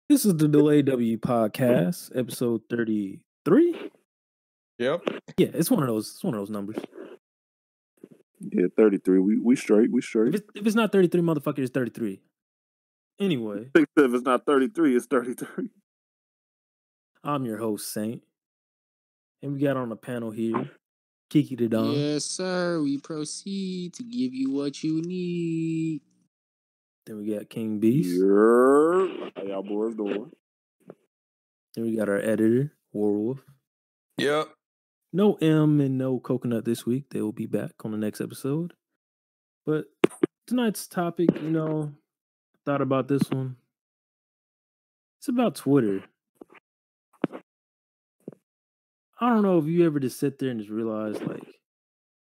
This is the Delay W podcast, episode 33. Yep. Yeah, it's one of those numbers. Yeah, 33. We straight. If it's not 33, motherfucker, it's 33. Anyway, If it's not 33, it's 33. I'm your host, Saint. And we got on the panel here, Kiki the Don. Yes, sir. We proceed to give you what you need. Then we got King Beast. Yeah. How y'all boys doing? Then we got our editor, Warwolf. Yep. No M and no Coconut this week. They will be back on the next episode. But tonight's topic, thought about this one. It's about Twitter. I don't know if you ever just sit there and just realize, like,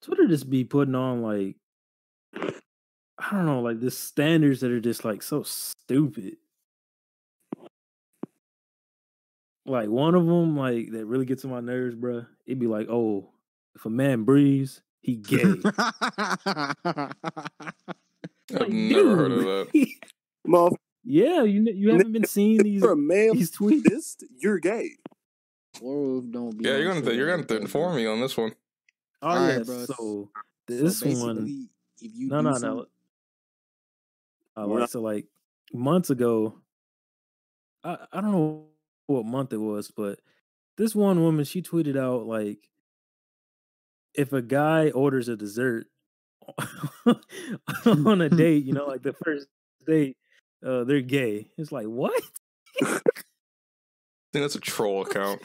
Twitter just be putting on, like, I don't know, like, this standards that are just, like, so stupid. Like, one of them, like, that really gets on my nerves, bruh. It'd be like, oh, if a man breathes, he gay. I've never heard of that. Mom, Yeah, you haven't been seeing these, you're a male these tweets? fist, you're gay. Werewolf don't be. Yeah, on you're gonna Twitter have to inform me on this one. Oh, Alright, yeah, bro. so So this basically, one... if you No, do no, some- no. So, like, months ago, I don't know what month it was, but this one woman, she tweeted out, like, if a guy orders a dessert on a date, like the first date, they're gay. It's like, what? I think that's a troll account.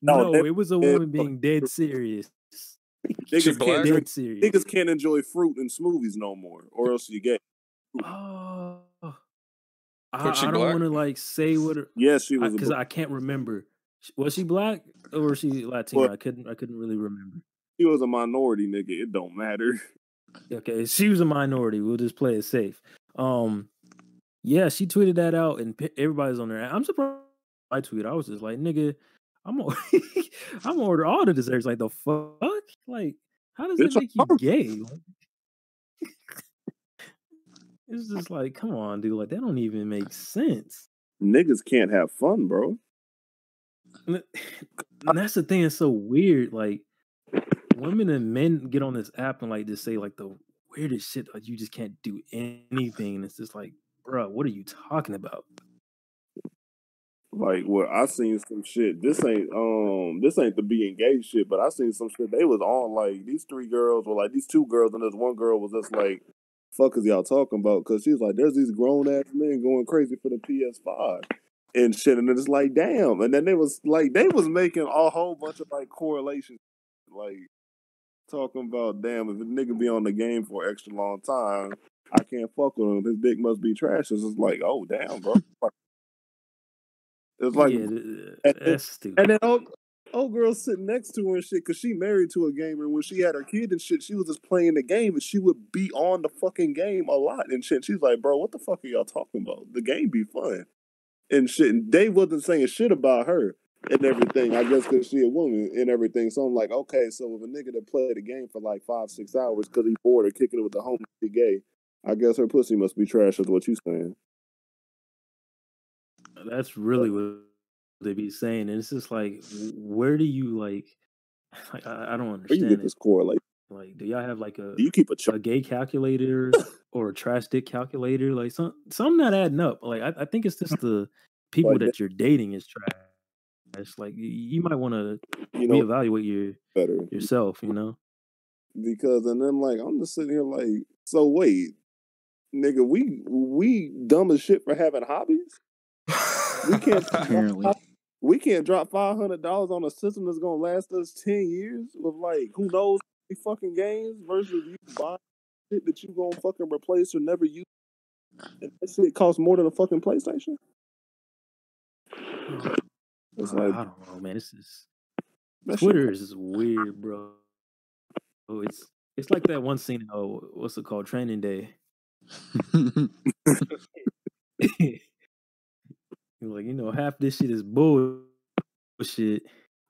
No, that- it was a woman being dead serious. She Niggas black? can't, Dead serious. niggas can't enjoy fruit and smoothies no more, or else you gay. Oh. Was she I don't black? want to, like, say what her... Yes, she was. Because I can't remember. Was she black or was she Latino? Well- I couldn't really remember. She was a minority, nigga. It don't matter. Okay, she was a minority. We'll just play it safe. Yeah, she tweeted that out, and everybody's on there. I'm surprised I tweeted. I was just like, nigga, I'm gonna order all the desserts. Like, the fuck? Like, how does Bitch, that make you gay? It's just like, come on, dude. Like, that don't even make sense. Niggas can't have fun, bro. And that's the thing. It's so weird. Like, women and men get on this app and, like, just say, like, the weirdest shit. Like, you just can't do anything. And it's just like, bro, what are you talking about? Like, well, I seen some shit. This ain't the being gay shit, but I seen some shit. They was on, like, these three girls were like, these two girls, and this one girl was just like, fuck is y'all talking about? Because she was like, there's these grown ass men going crazy for the PS5 and shit, and it's like, damn. And then they was making a whole bunch of, like, correlations, like, talking about, damn, if a nigga be on the game for an extra long time, I can't fuck with him. His dick must be trash. It's just like, oh, damn, bro. It's like, Yeah, that's stupid. and then old girl sitting next to her and shit, because she married to a gamer. When she had her kid and shit, she was just playing the game, and she would be on the fucking game a lot and shit. She's like, bro, what the fuck are y'all talking about? The game be fun and shit. And they wasn't saying shit about her and everything, I guess, because she a woman and everything. So I'm like, okay, so if a nigga that played the game for like 5-6 hours because he bored or kicking it with the homie be gay, I guess her pussy must be trash, is what you saying. That's really what they be saying. And it's just like, where do you, like I don't Where you understand get it. this correlation? Like, do y'all have, like, Do you keep a chart? a gay calculator or a trash dick calculator? Like, something not adding up. Like, I think it's just the people Like that you're dating is trash. Like, you might want to You know, reevaluate better. yourself, Because, and then, like, I'm just sitting here like, so wait, nigga, we dumb as shit for having hobbies? We can't apparently. we can't drop $500 on a system that's gonna last us 10 years with, like, who knows how many fucking games versus you buy shit that you gonna fucking replace or never use, and that shit costs more than a fucking PlayStation. It's I like, don't know, man. It's just that shit Twitter is just weird, bro. Oh, it's like that one scene. Oh, what's it called? Training Day. Like, half this shit is bullshit,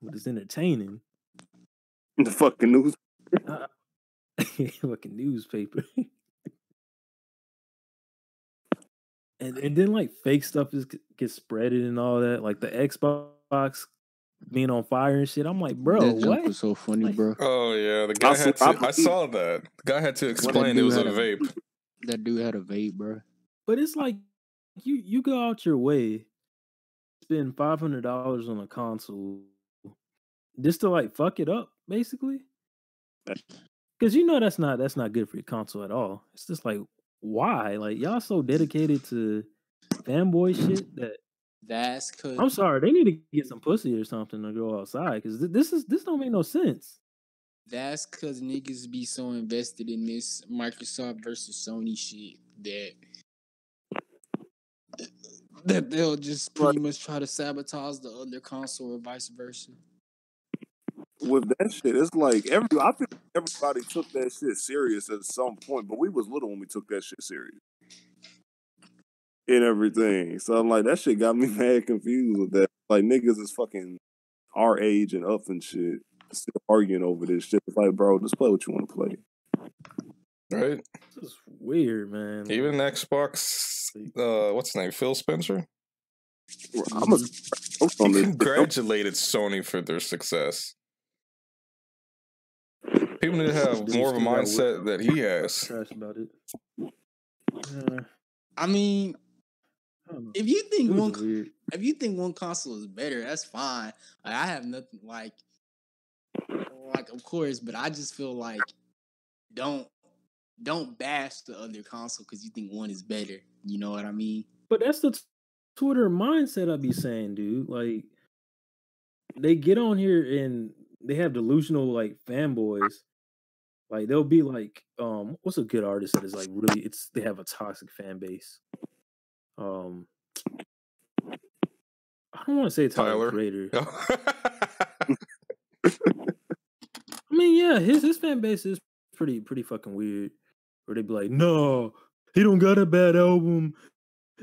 but it's entertaining. the fucking news. Fucking newspaper. and then like fake stuff gets spreaded and all that, like the Xbox being on fire and shit. I'm like, bro, That jump what? was so funny, Like, bro. Oh yeah, the guy had I to. I believe saw that. The guy had to That explain it dude was a had a vape. that dude had a vape, bro. but it's like you go out your way, spend $500 on a console just to like fuck it up, basically. Because you know that's not good for your console at all. It's just like, why? Like y'all so dedicated to fanboy shit that That's cause I'm sorry, they need to get some pussy or something to go outside because this don't make no sense. niggas be so invested in this Microsoft versus Sony shit that they'll just pretty much try to sabotage the other console or vice versa. with that shit, it's like I think everybody took that shit serious at some point, but we was little when we took that shit serious and everything. So I'm like, that shit got me mad confused with that. Like niggas is fucking our age and up and shit, still arguing over this shit. It's like, bro, just play what you want to play. Right? This is weird, man. Even Like, Xbox. What's his name? Phil Spencer. I'm a on He this. congratulated Sony for their success. People need to have dude more of a still got mindset that he has. trash about it. I mean, I don't know. if you think It was weird. one console is better, that's fine. Like, I have nothing like of course, but I just feel like don't bash the other console because you think one is better. You know what I mean? But that's the Twitter mindset I be saying, dude. Like they get on here and they have delusional like fanboys. Like they'll be like, what's a good artist that is like really they have a toxic fan base. I don't want to say Tyler, the Tyler. Creator. I mean, yeah, his fan base is pretty fucking weird. Where they be like, no, he don't got a bad album.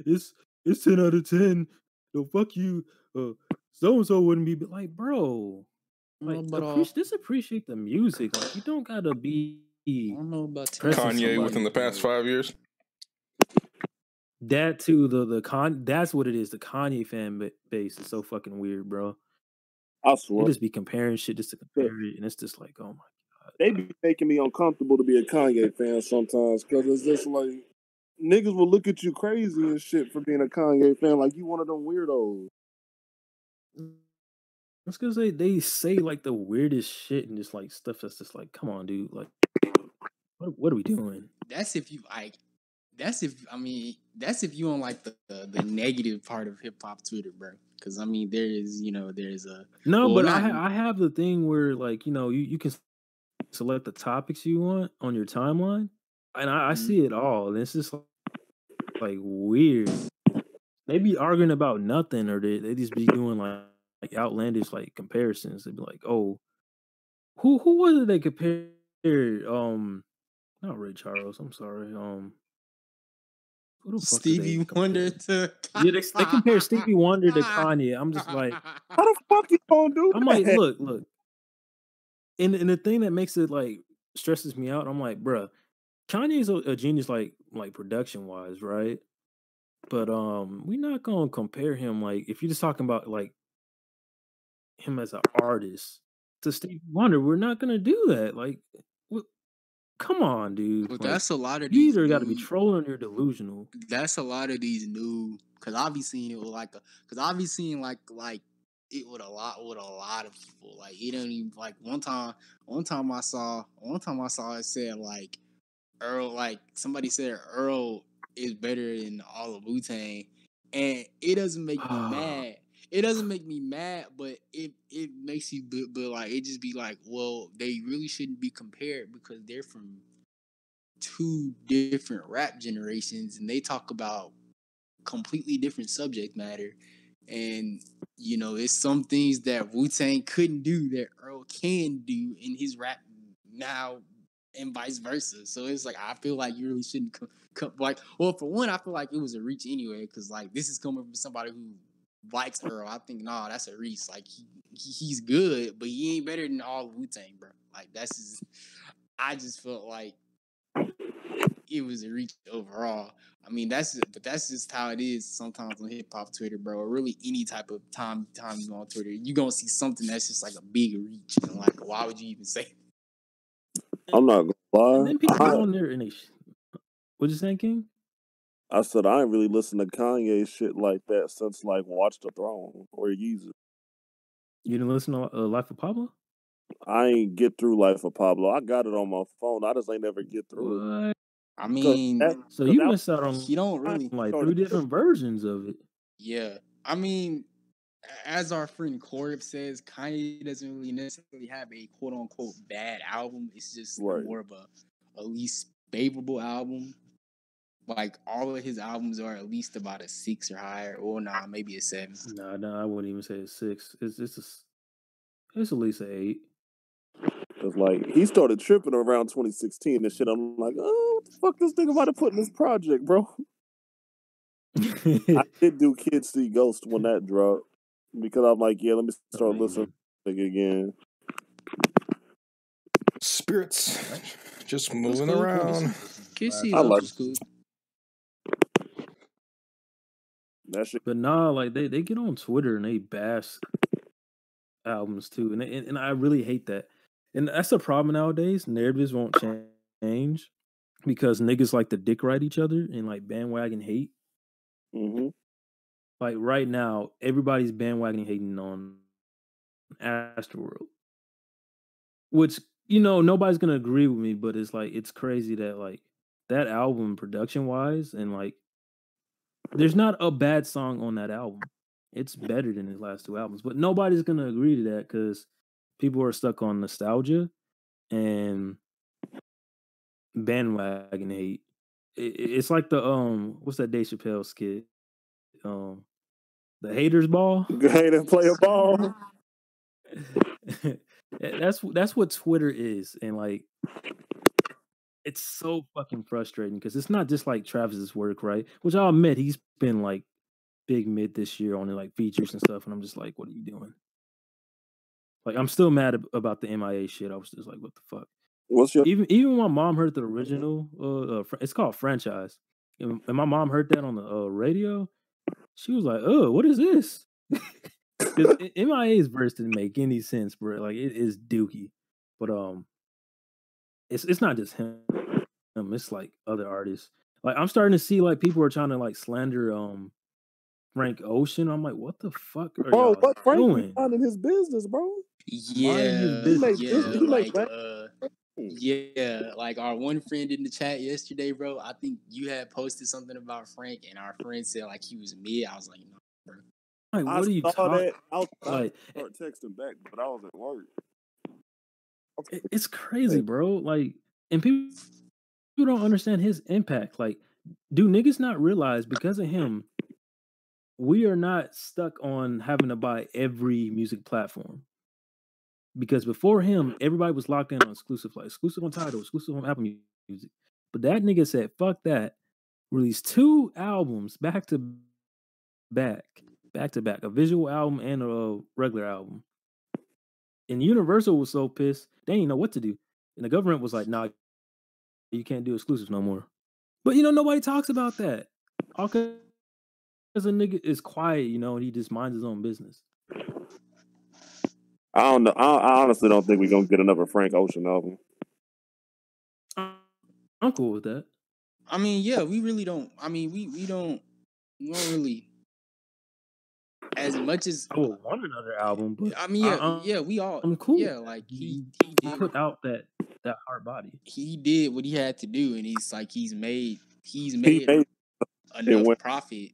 It's 10 out of 10. So fuck you. So and so wouldn't be like, bro. Like appreciate the music. Like you don't gotta be I don't know about Kanye within the past 5 years. That too, that's what it is. The Kanye fan base is so fucking weird, bro. I swear. They just be comparing shit just to compare it, and it's just like, oh my god. They be making me uncomfortable to be a Kanye fan sometimes because it's just like niggas will look at you crazy and shit for being a Kanye fan, like you one of them weirdos. That's because they say like the weirdest shit and just like stuff that's just like, come on, dude. Like, what are we doing? That's if you like. That's if you on like the negative part of hip hop Twitter, bro. Because I mean, there's a but I have the thing where like you can select the topics you want on your timeline, and I see it all, and it's just like weird. They be arguing about nothing, or they just be doing like outlandish like comparisons. They'd be like, oh, who was it they compared? Not Ray Charles. I'm sorry. Who the fuck Stevie Wonder to yeah, they compare Stevie Wonder to Kanye. I'm just like, how the fuck you gonna do I'm that? like, look, and the thing that makes it like stresses me out. I'm like, bruh, Kanye's a genius, like production wise, right? But we're not gonna compare him like if you're just talking about like him as an artist to Stevie Wonder. We're not gonna do that. Like, come on, dude. But like, that's a lot of you these. either got to be trolling or delusional. That's a lot of these new. Because I've been seeing it with like it with a lot of people. Like it don't even like one time I saw it said like Earl, like somebody said Earl is better than all of Wu-Tang, and it doesn't make me mad. It doesn't make me mad, but it makes you but like it just be like, well, they really shouldn't be compared because they're from two different rap generations and they talk about completely different subject matter. And it's some things that Wu-Tang couldn't do that Earl can do in his rap now, and vice versa. So it's like I feel like you really shouldn't like. Well, for one, I feel like it was a reach anyway because like this is coming from somebody who likes Earl. I think that's a reach. Like he's good, but he ain't better than all Wu-Tang, bro. Like that's just. I just felt like it was a reach overall. I mean, that's just how it is sometimes on hip hop Twitter, bro. Or really any type of time you go on Twitter, you gonna see something that's just like a big reach. And like, why would you even say? I'm not gonna lie. And then people go on there and they. What you saying, King? I said I ain't really listened to Kanye shit like that since like Watch the Throne or Yeezus. You didn't listen to Life of Pablo? I ain't get through Life of Pablo. I got it on my phone. I just ain't never get through it. What? I mean, So you missed out on he don't really. like 3 different versions of it. Yeah, I mean, as our friend Corb says, Kanye doesn't really necessarily have a quote unquote bad album. It's just more of a least favorable album. Like all of his albums are at least about a 6 or higher, or maybe a 7. No, I wouldn't even say it's 6. It's at least an 8. Cause like he started tripping around 2016 and shit. I'm like, oh, what the fuck this thing about to put in this project, bro? I did do Kids See Ghost when that dropped because I'm like, yeah, let me start listening again. Spirits just moving around. Kids See Ghost was cool. That shit. But nah, like they get on Twitter and they bash albums too, and I really hate that. And that's the problem nowadays. Narratives won't change because niggas like to dick ride each other and like bandwagon hate. Mm-hmm. Like right now, everybody's bandwagon hating on Astroworld, which nobody's gonna agree with me, but it's like it's crazy that like that album production wise and like there's not a bad song on that album. It's better than his last 2 albums, but nobody's gonna agree to that because people are stuck on nostalgia and bandwagon hate. It's like the what's that Dave Chappelle skit? The haters ball. Haters play a ball. That's what Twitter is, and like it's so fucking frustrating because it's not just like Travis's work, right? Which I'll admit he's been like big mid this year on like features and stuff, and I'm just like, what are you doing? Like I'm still mad about the MIA shit. I was just like, what the fuck? What's your even when my mom heard the original, it's called Franchise, and my mom heard that on the radio, she was like, "Oh, what is this?" Because MIA's verse didn't make any sense, bro. Like it is dookie, but it's not just him. It's like other artists. Like I'm starting to see like people are trying to like slander Frank Ocean. I'm like, what the fuck are y'all what Frank doing? minding his business, bro? Like our one friend in the chat yesterday, bro. I think you had posted something about Frank, and our friend said like he was mid. I was like, no, bro. Like, what are you talking? I was like, start texting back, but I was at work. It's crazy, bro. Like, and people don't understand his impact. Like, do niggas not realize because of him, we are not stuck on having to buy every music platform? Because before him, everybody was locked in on exclusive, like exclusive on Tidal, exclusive on Apple Music. But that nigga said, fuck that. Released 2 albums back to back, a visual album and a regular album. And Universal was so pissed, they didn't know what to do. And the government was like, nah, you can't do exclusives no more. But nobody talks about that. All because a nigga is quiet, and he just minds his own business. I don't know. I honestly don't think we're gonna get another Frank Ocean album. I'm cool with that. I mean, yeah, we really don't. I mean, we don't really. As much as I would want another album, but I mean, we all. I'm cool. Yeah, like he put out that hard body. He did what he had to do, and he's made enough profit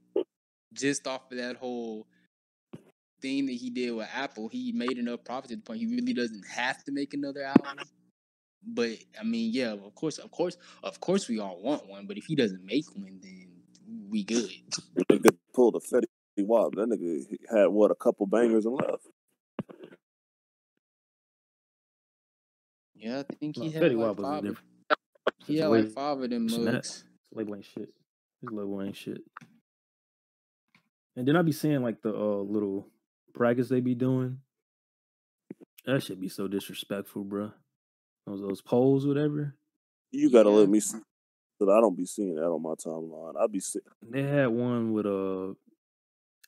just off of that whole thing that he did with Apple. He made enough profit to the point he really doesn't have to make another album. But I mean, yeah, of course, we all want one. But if he doesn't make one, then we good. Nigga pulled a Fetty Wap. That nigga had a couple bangers and left. Yeah, I think he had like 5. He had like 5 of them mugs. Label ain't shit. His label ain't shit. And then I be seeing like the little brackets they be doing. That should be so disrespectful, bro. Those polls, whatever. You gotta let me see. But I don't be seeing that on my timeline. I be seeing. They had one with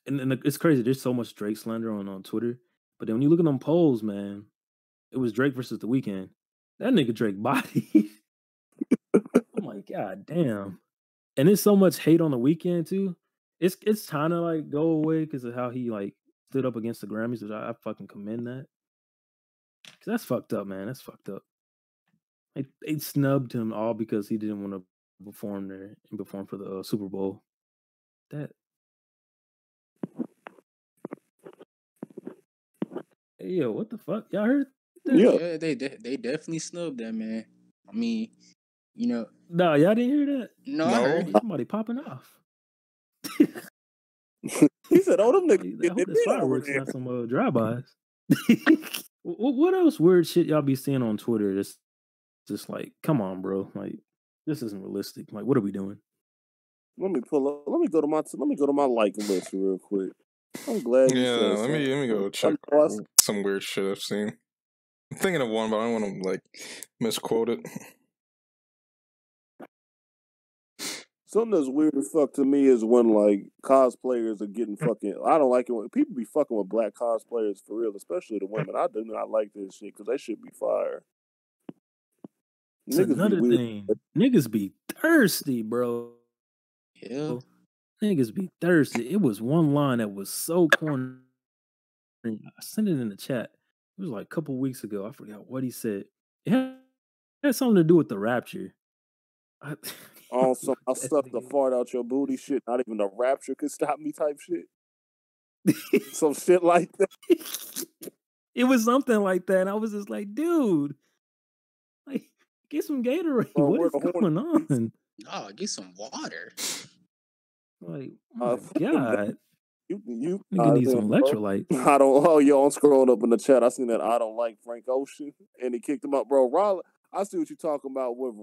and it's crazy. There's so much Drake slander on Twitter, but then when you look at them polls, man, it was Drake versus The Weeknd. That nigga Drake body. I'm like, God damn. And there's so much hate on The Weeknd too. It's trying to like go away because of how he like stood up against the Grammys, which I fucking commend that. Cause that's fucked up, man. That's fucked up. They snubbed him all because he didn't want to perform there and perform for the Super Bowl. That. Hey, yo, what the fuck? Y'all heard that? Yeah. They definitely snubbed that, man. I mean, you know. No, y'all didn't hear that? No, I heard it. Somebody popping off. He said, "Oh, them niggas I get hope their that's beat over fireworks, there." not some drive-bys. What else weird shit y'all be seeing on Twitter? Just like, come on, bro. Like, this isn't realistic. Like, what are we doing? Let me pull up. Let me go to my like list real quick. I'm glad you said let me go check some weird shit I've seen. I'm thinking of one, but I don't want to like misquote it. Something that's weird as fuck to me is when like cosplayers are getting fucking. I don't like it when people be fucking with black cosplayers for real, especially the women. I do not like this shit because they should be fired. It's another thing. Niggas be thirsty, bro. Yeah. Niggas be thirsty. It was one line that was so corny. I sent it in the chat. It was like a couple weeks ago. I forgot what he said. It had something to do with the rapture. Also, I sucked the fart out your booty shit. Not even the rapture could stop me type shit. Some shit like that. It was something like that. I was just like, dude, like, get some Gatorade. Bro, what is going on? Oh, get some water. Like, oh my God. You nigga need some electrolytes. I don't. Oh, yo, I'm scrolling up in the chat. I seen that I don't like Frank Ocean, and he kicked him up, bro. Rollo, I see what you talking about. With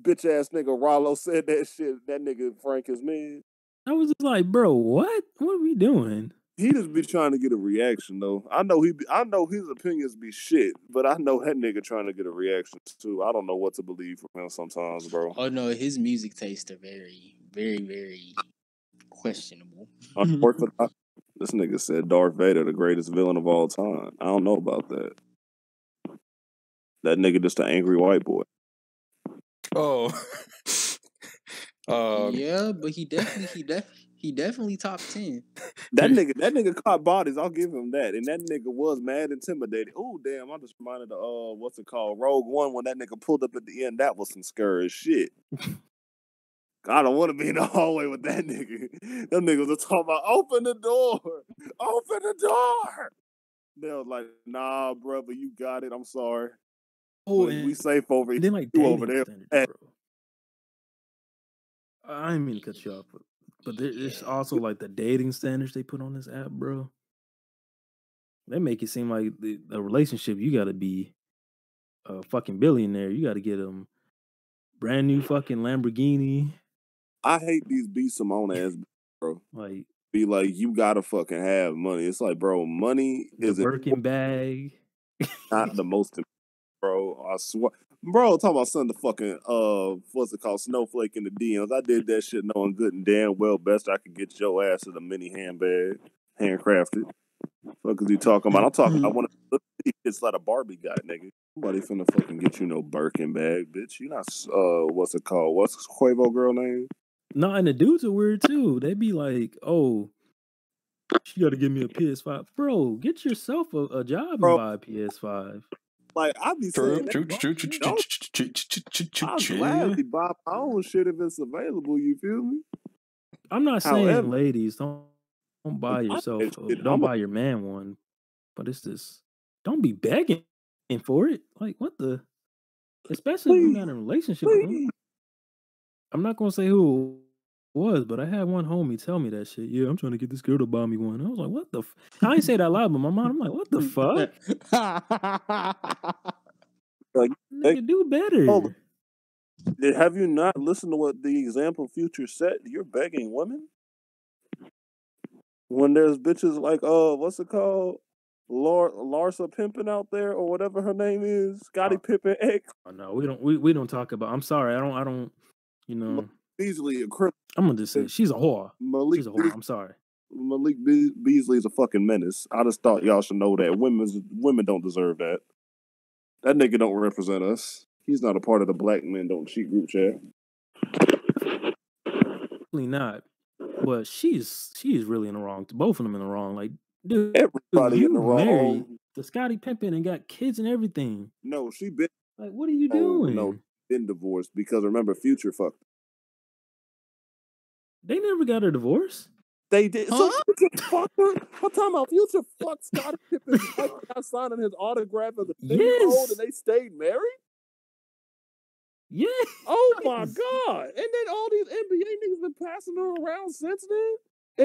bitch ass nigga Rollo said that shit. That nigga Frank is man. I was just like, bro, what? What are we doing? He just be trying to get a reaction though. I know his opinions be shit, but I know that nigga trying to get a reaction too. I don't know what to believe from him sometimes, bro. Oh no, his music tastes are very, very, very questionable. This nigga said Darth Vader the greatest villain of all time. I don't know about that. That nigga just an angry white boy. Oh. Yeah, but he definitely top 10. That nigga caught bodies. I'll give him that. And that nigga was mad intimidated. Oh damn! I just reminded of what's it called, Rogue One, when that nigga pulled up at the end. That was some scary shit. I don't want to be in the hallway with that nigga. Them niggas are talking about open the door, open the door. They was like, nah, brother, you got it. I'm sorry. Oh, we safe over here. Then like over there. Standards, bro. I didn't mean to cut you off, but there's also like the dating standards they put on this app, bro. They make it seem like the relationship, you got to be a fucking billionaire. You got to get them brand new fucking Lamborghini. I hate these B. Simone ass, bro. Like, be like, you gotta fucking have money. It's like, bro, money is the Birkin bag. not the most important, bro. I swear. Bro, talking about something the fucking what's it called? Snowflake in the DMs. I did that shit knowing good and damn well best I could get your ass in a mini handbag, handcrafted. Fuck is you talking about? I'm talking about one of the it's like a Barbie guy, nigga. Nobody finna fucking get you no Birkin bag, bitch. You not what's it called? What's Quavo girl name? No, and the dudes are weird too. They be like, oh, she got to give me a PS5. Bro, get yourself a job and buy a PS5. Like, I be saying, I'll gladly buy my own shit if it's available. You feel me? I'm not saying, ladies, don't buy yourself, don't buy your man one, but it's this. Don't be begging for it. Like, what the? Especially if you're not in a relationship with them. I'm not gonna say who it was, but I had one homie tell me that shit. Yeah, I'm trying to get this girl to buy me one. I was like, what the? I ain't say that loud, but my mom, I'm like, what the fuck? Like, nigga, do better. Have you not listened to what the example Future said? You're begging women when there's bitches like what's it called, Larsa Pimpin out there or whatever her name is, Scotty Pippen X. Oh, no, we don't talk about. I'm sorry, I You know, Beasley a criminal. I'm gonna just say she's a whore. Malik She's a whore. I'm sorry. Malik Beasley is a fucking menace. I just thought y'all should know that women don't deserve that. That nigga don't represent us. He's not a part of the Black Men Don't Cheat group chat. Definitely not. But she's really in the wrong. Both of them in the wrong. Like, dude, Everybody in the wrong. Married to Scottie Pippen and got kids and everything. No, she been. Like, what are you doing? No, been divorced because remember, Future fucked. They never got a divorce. They did. Huh? So Future fucked her. What time about Future fucked Scottie Pippen? Got signing his autograph as a 10-year-old, and they stayed married. Yeah. Oh my God! And then all these NBA niggas been passing her around since then,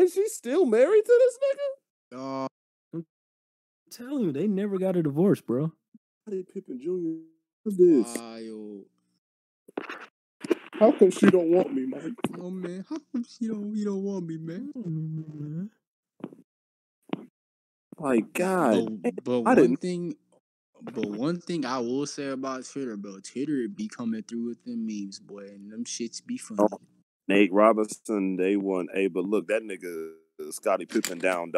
and she's still married to this nigga. I'm telling you, they never got a divorce, bro. Pippen Jr. What's this? Wild. How come she don't want me, Mike? Oh man, how come you don't want me, man? Like God, but one thing I will say about Twitter, bro, Twitter be coming through with them memes, boy, and them shits be funny. Nate Robinson, they won. Hey, but look, that nigga Scottie Pippen down.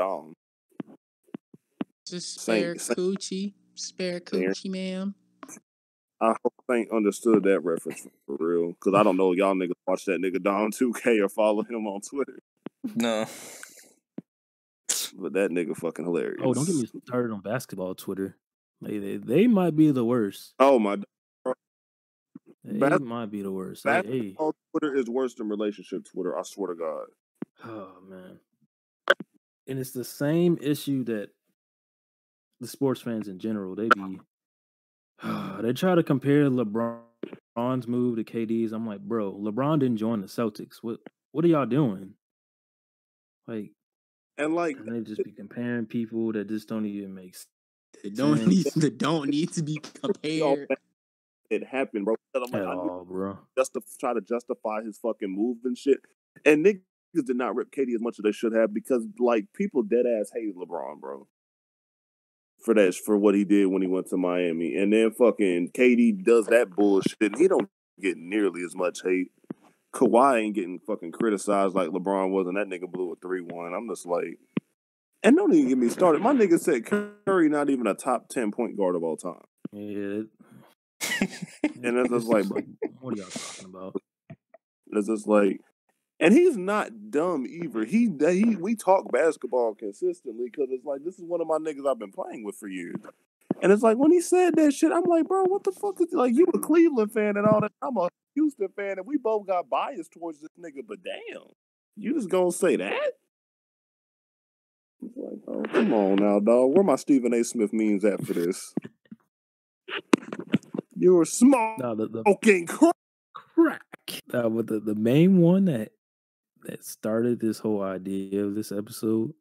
Just spare coochie, ma'am. I hope Saint understood that reference for real, because I don't know y'all niggas watch that nigga Dom 2K or follow him on Twitter. No. But that nigga fucking hilarious. Oh, don't get me started on basketball Twitter. They might be the worst. Oh my. They might be the worst. Basketball Twitter is worse than relationship Twitter. I swear to God. Oh man. And it's the same issue that the sports fans in general, they try to compare LeBron's move to KD's. I'm like, bro, LeBron didn't join the Celtics. What are y'all doing? Like, and they just be comparing people that just don't even make sense. They don't need to be compared. It happened, bro. I'm like, at all, bro. Just to try to justify his fucking move and shit. And niggas did not rip KD as much as they should have because, like, people dead ass hate LeBron, bro. For what he did when he went to Miami. And then fucking KD does that bullshit. And he don't get nearly as much hate. Kawhi ain't getting fucking criticized like LeBron was, and that nigga blew a 3-1. I'm just like, and don't even get me started. My nigga said Curry not even a top 10 point guard of all time. Yeah. And it's just like, what are y'all talking about? It's just like, and he's not dumb either. We talk basketball consistently because it's like, this is one of my niggas I've been playing with for years. And it's like, when he said that shit, I'm like, bro, what the fuck is, like, you a Cleveland fan and all that. I'm a Houston fan, and we both got bias towards this nigga, but damn, you just gonna say that? It's like, oh, come on now, dog. Where my Stephen A. Smith memes at for this? You're smoking crack. But the main one that started this whole idea of this episode,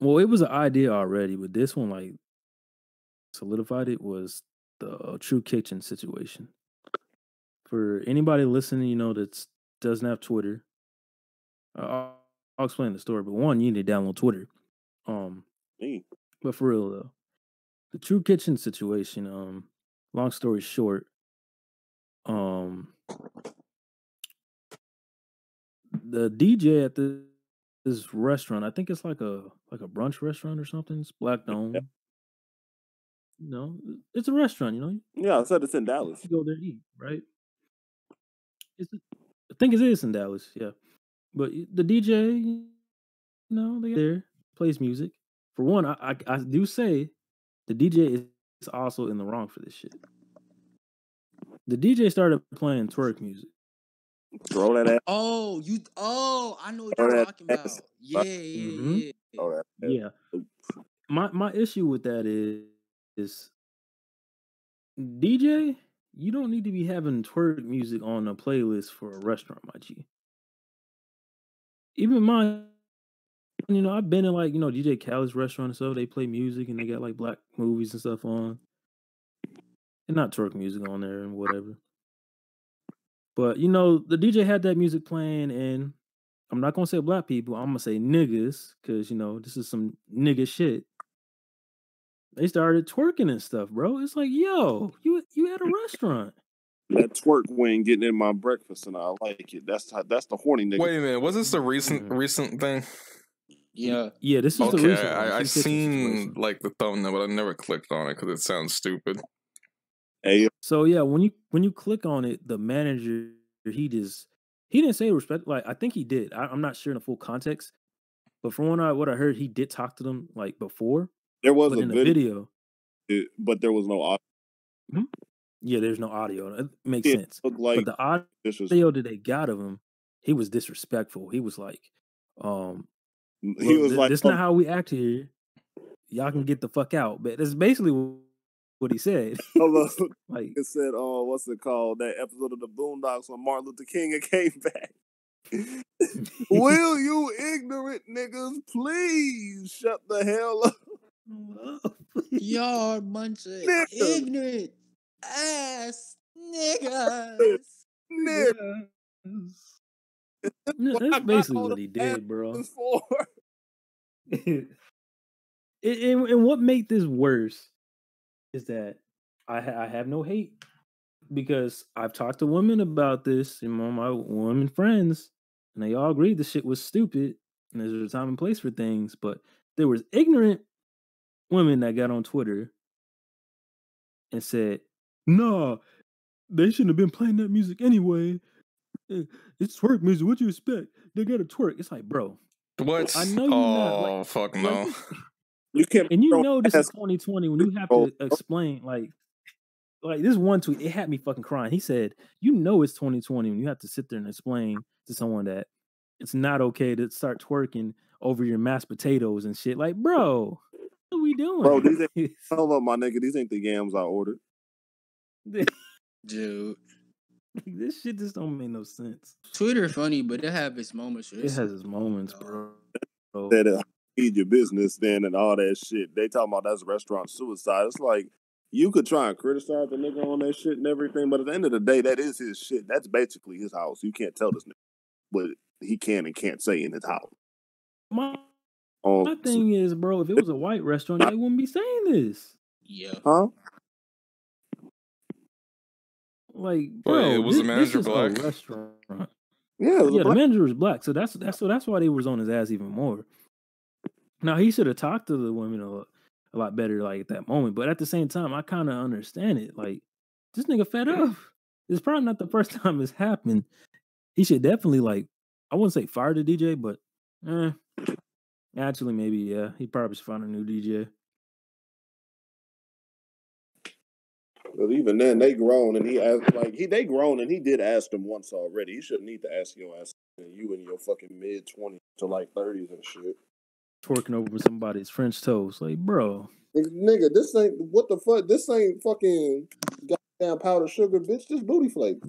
well, it was an idea already, but this one, like, solidified it, was the True Kitchen situation. For anybody listening, that doesn't have Twitter, I'll explain the story. But one, you need to download Twitter. But for real though, the True Kitchen situation. Long story short, the DJ at this restaurant, I think it's like a brunch restaurant or something. It's Black Dome. Yeah. It's a restaurant. Yeah, I said it's in Dallas. You go there to eat, right? I think it is in Dallas, yeah. But the DJ, they get there, plays music. For one, I do say the DJ is also in the wrong for this shit. The DJ started playing twerk music. Throw that ass. I know what you're talking about. Yeah. Yeah. My issue with that is DJ, you don't need to be having twerk music on a playlist for a restaurant, my G. Even mine, I've been in like, DJ Khaled's restaurant and stuff. They play music and they got like black movies and stuff on. And not twerk music on there and whatever. But, the DJ had that music playing, and I'm not going to say black people. I'm going to say niggas because, this is some nigga shit. They started twerking and stuff, bro. It's like, yo, you at a restaurant. That twerk wing getting in my breakfast, and I like it. That's the horny nigga. Wait a minute, was this the recent thing? Yeah. Yeah, this is the Okay, recent one. I She fixed the seen situation. like the thumbnail, but I never clicked on it because it sounds stupid. Hey, So yeah, when you click on it, the manager he didn't say respect. Like I think he did. I'm not sure in the full context, but from what I heard, he did talk to them like before. there was But a in the video, video, but there was no audio. yeah, there's no audio. It makes It sense. looked But like the this was. audio that they got of him, he was disrespectful. He was like, He "Look, was like, this not how we act here. Y'all can get the fuck out." But that's basically what he said. Like, it said, what's it called? That episode of the Boondocks when Martin Luther King came back. Will you ignorant niggas please shut the hell up? Y'all a bunch of Niggas. ignorant ass niggas. Niggas. That's basically what he did, bro. And what made this worse is that I have no hate because I've talked to women about this and my women friends, and they all agreed the shit was stupid and there's a time and place for things. But there was ignorant women that got on Twitter and said, "Nah, they shouldn't have been playing that music anyway. It's twerk music. What you expect? They got to twerk." It's like, bro, What? I know you're not. Like, Fuck no. You can't. And you know this is 2020 when you have to explain like this one tweet, it had me fucking crying. He said, "You know it's 2020 when you have to sit there and explain to someone that it's not okay to start twerking over your mashed potatoes and shit." Like, bro, what are we doing? Bro, these ain't, hold up, my nigga. These ain't the yams I ordered. Dude. This shit just don't make no sense. Twitter funny, but it have its moments. It has its moments, bro. That feed your business then and all that shit. They talking about that's restaurant suicide. It's like you could try and criticize the nigga on that shit and everything, but at the end of the day, that is his shit. That's basically his house. You can't tell this nigga what he can and can't say in his house. My thing is, bro, if it was a white restaurant, they wouldn't be saying this. Yeah. Huh? Like, bro, wait, was the manager black? A restaurant. Yeah, the manager was black, so that's why they was on his ass even more. Now he should have talked to the women a lot better, like at that moment. But at the same time, I kind of understand it. Like, this nigga fed up. It's probably not the first time it's happened. He should definitely I wouldn't say fire the DJ, but actually maybe yeah, he probably should find a new DJ. But even then, they grown, and they grown, and he did ask them once already. He shouldn't need to ask your ass. You in your fucking mid-20s to 30s and shit. Twerking over somebody's French toast, like, bro. Nigga, this ain't what the fuck. This ain't fucking goddamn powdered sugar, bitch. This booty flake.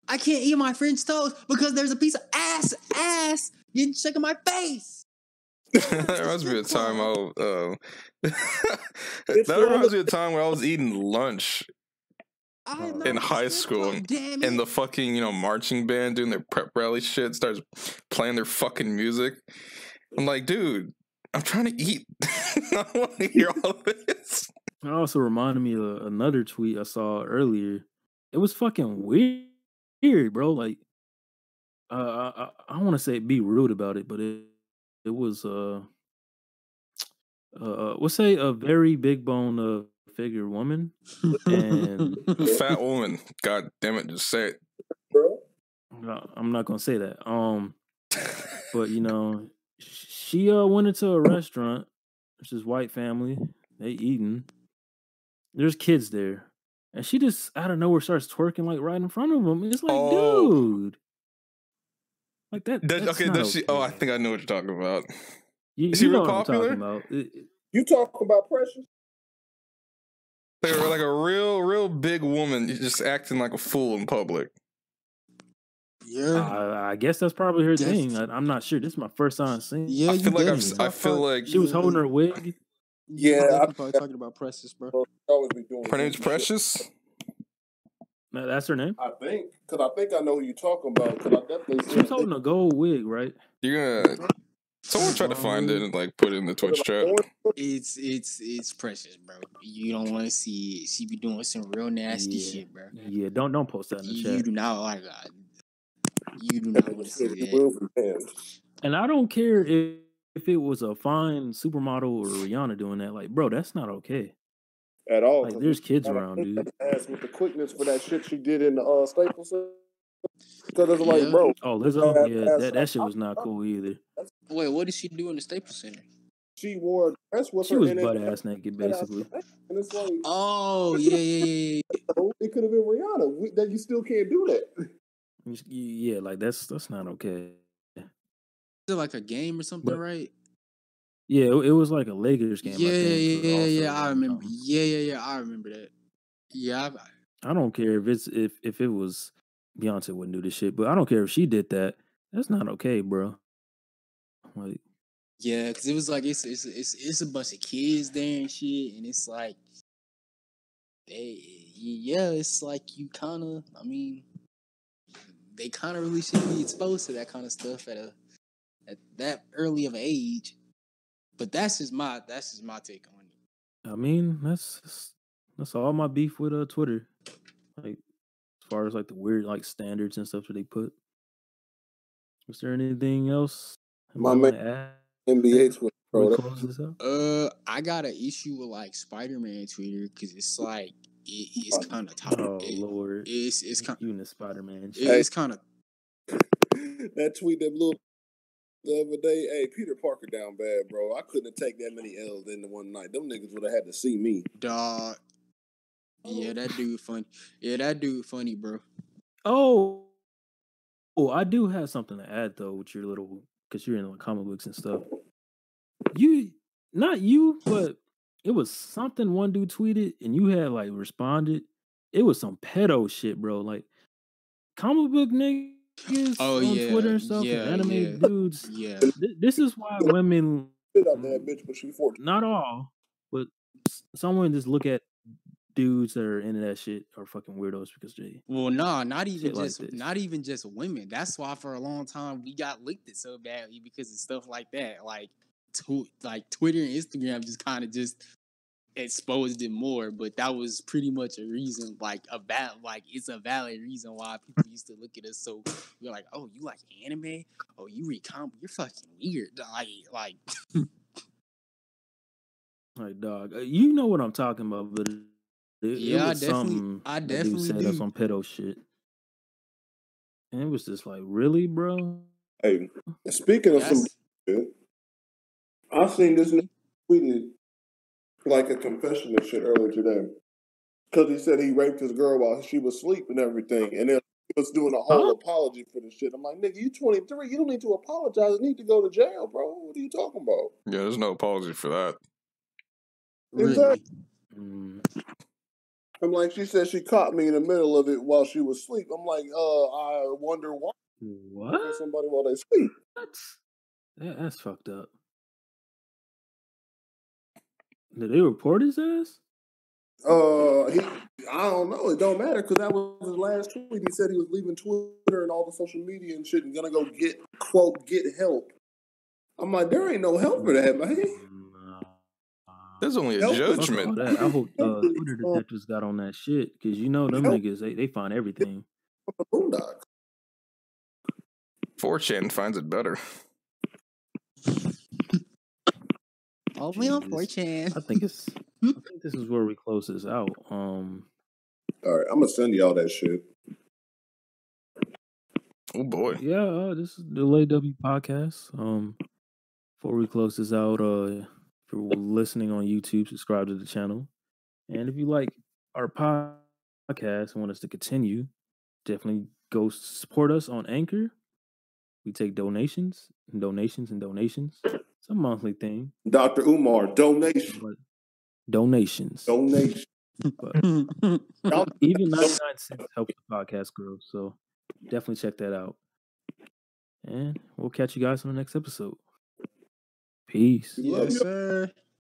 I can't eat my French toast because there's a piece of ass getting stuck in my face. That reminds me of a time that reminds me of a time where I was eating lunch in high school, and the fucking marching band doing their prep rally shit starts playing their fucking music. I'm like, dude, I'm trying to eat. I don't want to hear all of this. It also reminded me of another tweet I saw earlier. It was fucking weird, bro. Like, I don't want to say be rude about it, but it was we'll say a very big bone figure woman and fat woman. God damn it, just say it. No, I'm not gonna say that. But she went into a restaurant. It's this white family. They eating. There's kids there, and she just out of nowhere starts twerking like right in front of them. It's like, dude, like that. Okay, does she? Oh, I think I know what you're talking about. Is she real popular? You talking about Precious? They were like a real big woman, just acting like a fool in public. Yeah, I guess that's probably her thing. I'm not sure. This is my first time seeing. Yeah, I feel like she was holding her wig. Yeah, I'm probably talking about Precious, bro. Her name's Precious. No, that's her name. I think, because I know who you're talking about. Because I definitely she was holding a gold wig, right? You're gonna Someone try to find it and like put it in the Twitch chat. It's precious, bro. You don't want to see it. She be doing some real nasty shit, bro. Yeah, don't post that in the chat. You do not like that. You do not want to see that. And I don't care if it was a fine supermodel or Rihanna doing that. Like, bro, that's not okay. At all. Like, there's kids around, dude. Ass with the quickness for that shit she did in the Staples Center. Because it's like, bro. Oh, Lizzo? Yeah, that shit was not cool either. Wait, what did she do in the Staples Center? She wore a dress with she her was in butt it. ass naked, basically. And it's like, oh, yeah. It could have been Rihanna. That you still can't do that. Yeah, like that's not okay. Is it like a game or something, right? Yeah, it was like a Lakers game. Yeah. I remember. Yeah. I remember that. Yeah. I don't care if it was Beyonce wouldn't do this shit, but I don't care if she did that. That's not okay, bro. Like, yeah, because it was like it's a bunch of kids there and shit, and it's like it's like you kind of, I mean, they kind of really should be exposed to that kind of stuff at that early of an age. But that's just my take on it. I mean, that's all my beef with Twitter. Like, as far as like the weird like standards and stuff that they put. Was there anything else? My man, NBA Twitter. Close this up? I got an issue with like Spider-Man Twitter because it's like it's kind of tough. Oh Lord, it's kind you in the Spider-Man. It's kind of that tweet that blew the other day. Hey, Peter Parker down bad, bro. I couldn't take that many L's in the one night. Them niggas would have had to see me, dog. Yeah, that dude funny. Yeah, that dude funny, bro. Oh, I do have something to add though with your little, because you're in like comic books and stuff. Not you, but it was something one dude tweeted and you had like responded. It was some pedo shit, bro. Like comic book niggas on Twitter and stuff, and animated dudes. Yeah, this is why women. That bitch, but she 14. Not all, but someone just look at dudes that are into that shit are fucking weirdos because they. Well, not even just women. That's why for a long time we got licked it so badly because of stuff like that. Like Twitter and Instagram just kind of just exposed it more, but that was pretty much a reason, it's a valid reason why people used to look at us. So we're like, oh, you like anime? Oh, you read comic? You're fucking weird. Like. Like dog, you know what I'm talking about, but I definitely said do. Some pedo shit, and it was just like, really, bro. Hey, speaking of some shit, I seen this nigga tweeted like a confession and shit earlier today because he said he raped his girl while she was asleep and everything, and then he was doing a whole apology for this shit. I'm like, nigga, you 23, you don't need to apologize. You need to go to jail, bro. What are you talking about? Yeah, there's no apology for that. Exactly. I'm like, she said she caught me in the middle of it while she was asleep. I'm like, I wonder why. What? Somebody while they sleep. That's fucked up. Did they report his ass? I don't know. It don't matter because that was his last tweet. He said he was leaving Twitter and all the social media and shit and gonna go get help. I'm like, there ain't no help for that, man. There's only a judgment. I hope Twitter detectives got on that shit because you know them niggas they find everything. 4chan finds it better. Only on 4chan. I think this is where we close this out. All right, I'm gonna send y'all that shit. Oh boy. Yeah, this is the Lay W podcast. Before we close this out, if you're listening on YouTube, subscribe to the channel. And if you like our podcast and want us to continue, definitely go support us on Anchor. We take donations. It's a monthly thing. Dr. Umar, donations. But even 99 cents helps the podcast grow. So definitely check that out. And we'll catch you guys on the next episode. Peace. Yes, sir.